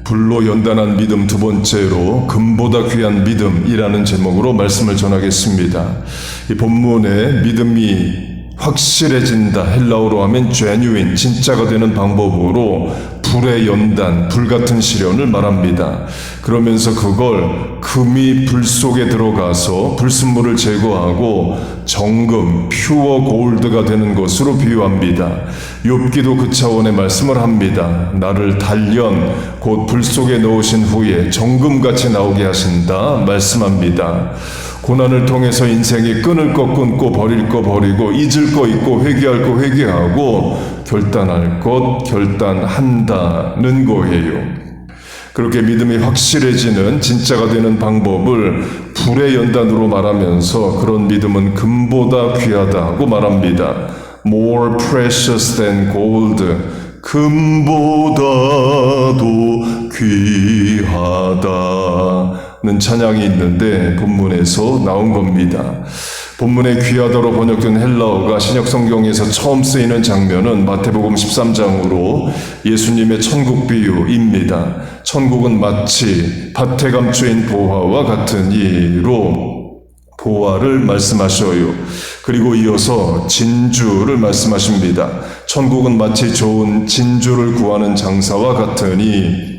불로 연단한 믿음 두 번째로 금보다 귀한 믿음이라는 제목으로 말씀을 전하겠습니다. 이 본문에 믿음이 확실해진다, 헬라어로 하면 genuine, 진짜가 되는 방법으로 불의 연단, 불같은 시련을 말합니다. 그러면서 그걸 금이 불 속에 들어가서 불순물을 제거하고 정금, 퓨어 골드가 되는 것으로 비유합니다. 욥기도 그 차원의 말씀을 합니다. 나를 단련, 곧 불 속에 넣으신 후에 정금같이 나오게 하신다 말씀합니다. 고난을 통해서 인생이 끊을 것 끊고 버릴 거 버리고 잊을 거 잊고 회개할 거 회개하고 결단할 것 결단한다는 거예요. 그렇게 믿음이 확실해지는 진짜가 되는 방법을 불의 연단으로 말하면서 그런 믿음은 금보다 귀하다고 말합니다. More precious than gold. 금보다도 귀하다는 찬양이 있는데 본문에서 나온 겁니다. 본문에 귀하다로 번역된 헬라어가 신약 성경에서 처음 쓰이는 장면은 마태복음 13장으로 예수님의 천국 비유입니다. 천국은 마치 밭에 감추인 보화와 같은 이로 보화를 말씀하셔요. 그리고 이어서 진주를 말씀하십니다. 천국은 마치 좋은 진주를 구하는 장사와 같으니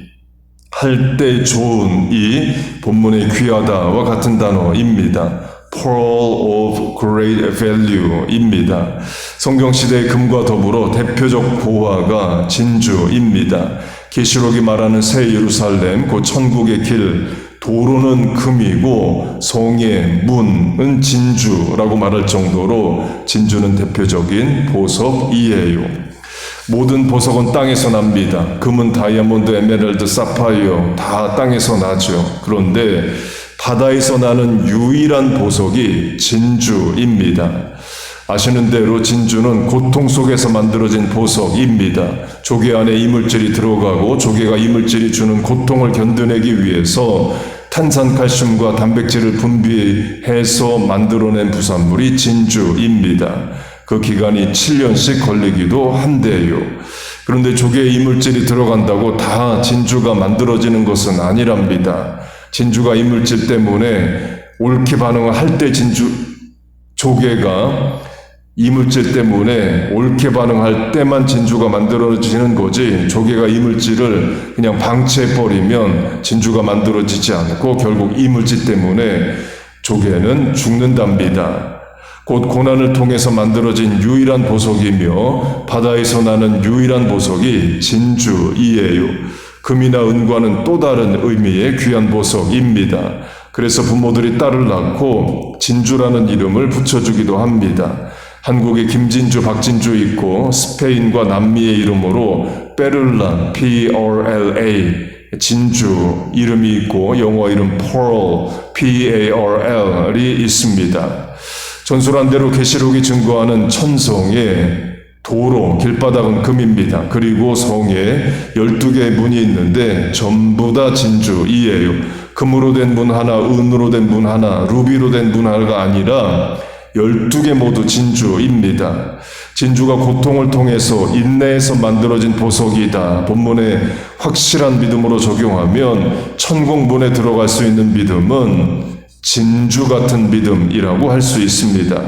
할 때 좋은 이 본문의 귀하다와 같은 단어입니다. Pearl of great value입니다. 성경시대의 금과 더불어 대표적 보화가 진주입니다. 계시록이 말하는 새 예루살렘, 곧 천국의 길, 도로는 금이고 성의 문은 진주라고 말할 정도로 진주는 대표적인 보석이에요. 모든 보석은 땅에서 납니다. 금은 다이아몬드, 에메랄드, 사파이어 다 땅에서 나죠. 그런데 바다에서 나는 유일한 보석이 진주입니다. 아시는 대로 진주는 고통 속에서 만들어진 보석입니다. 조개 안에 이물질이 들어가고 조개가 이물질이 주는 고통을 견뎌내기 위해서 탄산칼슘과 단백질을 분비해서 만들어낸 부산물이 진주입니다. 그 기간이 7년씩 걸리기도 한대요. 그런데 조개에 이물질이 들어간다고 다 진주가 만들어지는 것은 아니랍니다. 진주가 이물질 때문에 옳게 반응을 할 때 조개가 이물질 때문에 옳게 반응할 때만 진주가 만들어지는 거지, 조개가 이물질을 그냥 방치해버리면 진주가 만들어지지 않고 결국 이물질 때문에 조개는 죽는답니다. 곧 고난을 통해서 만들어진 유일한 보석이며 바다에서 나는 유일한 보석이 진주이에요. 금이나 은과는 또 다른 의미의 귀한 보석입니다. 그래서 부모들이 딸을 낳고 진주라는 이름을 붙여주기도 합니다. 한국에 김진주, 박진주 있고 스페인과 남미의 이름으로 베를라, P-R-L-A, 진주 이름이 있고 영어 이름 Pearl, P-A-R-L이 있습니다. 전술한 대로 계시록이 증거하는 천성의 도로, 길바닥은 금입니다. 그리고 성에 12개의 문이 있는데 전부 다 진주이에요. 금으로 된 문 하나, 은으로 된 문 하나, 루비로 된 문 하나가 아니라 12개 모두 진주입니다. 진주가 고통을 통해서 인내해서 만들어진 보석이다. 본문에 확실한 믿음으로 적용하면 천국문에 들어갈 수 있는 믿음은 진주 같은 믿음이라고 할 수 있습니다.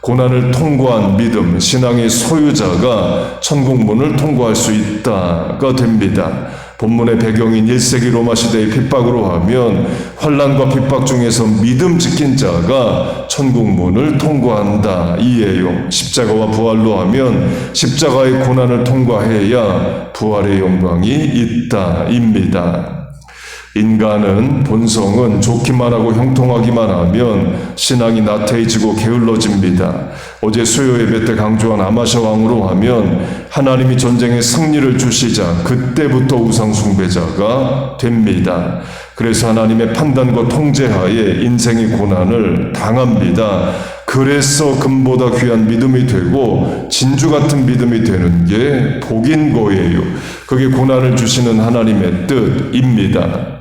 고난을 통과한 믿음, 신앙의 소유자가 천국문을 통과할 수 있다가 됩니다. 본문의 배경인 1세기 로마 시대의 핍박으로 하면 환난과 핍박 중에서 믿음 지킨 자가 천국문을 통과한다 이에요. 십자가와 부활로 하면 십자가의 고난을 통과해야 부활의 영광이 있다입니다. 인간은 본성은 좋기만 하고 형통하기만 하면 신앙이 나태해지고 게을러집니다. 어제 수요 예배 때 강조한 아마샤 왕으로 하면 하나님이 전쟁에 승리를 주시자 그때부터 우상 숭배자가 됩니다. 그래서 하나님의 판단과 통제하에 인생의 고난을 당합니다. 그래서 금보다 귀한 믿음이 되고 진주 같은 믿음이 되는 게 복인 거예요. 그게 고난을 주시는 하나님의 뜻입니다.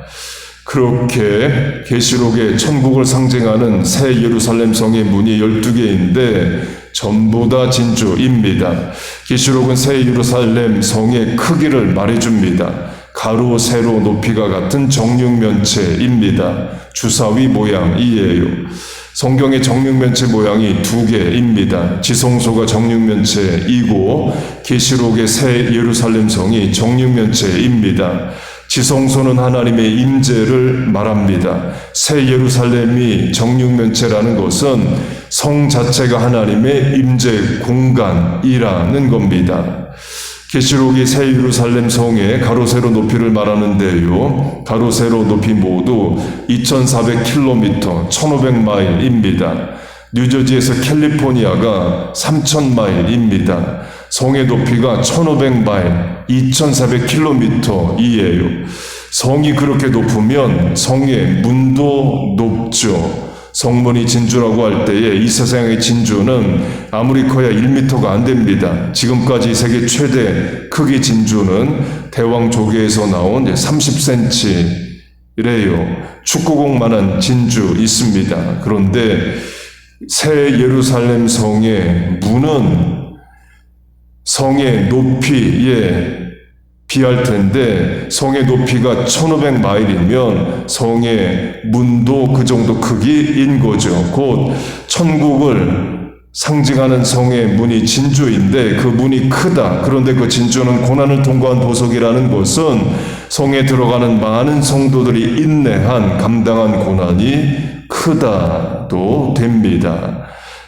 그렇게 계시록의 천국을 상징하는 새 예루살렘 성의 문이 12개인데 전부 다 진주입니다. 계시록은 새 예루살렘 성의 크기를 말해줍니다. 가로, 세로 높이가 같은 정육면체입니다. 주사위 모양이에요. 성경의 정육면체 모양이 두 개입니다. 지성소가 정육면체이고 계시록의 새 예루살렘 성이 정육면체입니다. 지성소는 하나님의 임재를 말합니다. 새 예루살렘이 정육면체라는 것은 성 자체가 하나님의 임재 공간이라는 겁니다. 계시록이 새 예루살렘 성의 가로 세로 높이를 말하는데요. 가로 세로 높이 모두 2,400km, 1,500마일입니다. 뉴저지에서 캘리포니아가 3,000마일입니다. 성의 높이가 1,500마일, 2,400km이에요. 성이 그렇게 높으면 성의 문도 높죠. 성문이 진주라고 할 때에 이 세상의 진주는 아무리 커야 1m가 안 됩니다. 지금까지 세계 최대 크기 진주는 대왕 조개에서 나온 30cm래요. 축구공만한 진주 있습니다. 그런데 새 예루살렘 성의 문은 성의 높이에 비할 텐데 성의 높이가 1,500마일이면 성의 문도 그 정도 크기인 거죠. 곧 천국을 상징하는 성의 문이 진주인데 그 문이 크다. 그런데 그 진주는 고난을 통과한 보석이라는 것은 성에 들어가는 많은 성도들이 인내한 감당한 고난이 크다도 됩니다.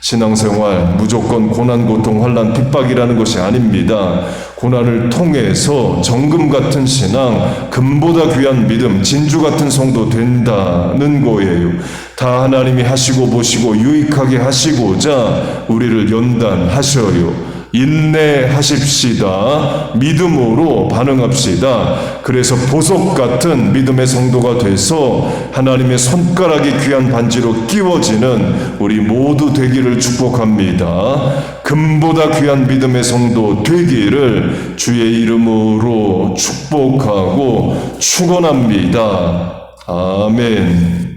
신앙생활 무조건 고난, 고통, 환난, 핍박이라는 것이 아닙니다. 고난을 통해서 정금 같은 신앙, 금보다 귀한 믿음, 진주 같은 성도 된다는 거예요. 다 하나님이 하시고 보시고 유익하게 하시고자 우리를 연단하셔요. 인내하십시다. 믿음으로 반응합시다. 그래서 보석 같은 믿음의 성도가 돼서 하나님의 손가락이 귀한 반지로 끼워지는 우리 모두 되기를 축복합니다. 금보다 귀한 믿음의 성도 되기를 주의 이름으로 축복하고 축원합니다. 아멘.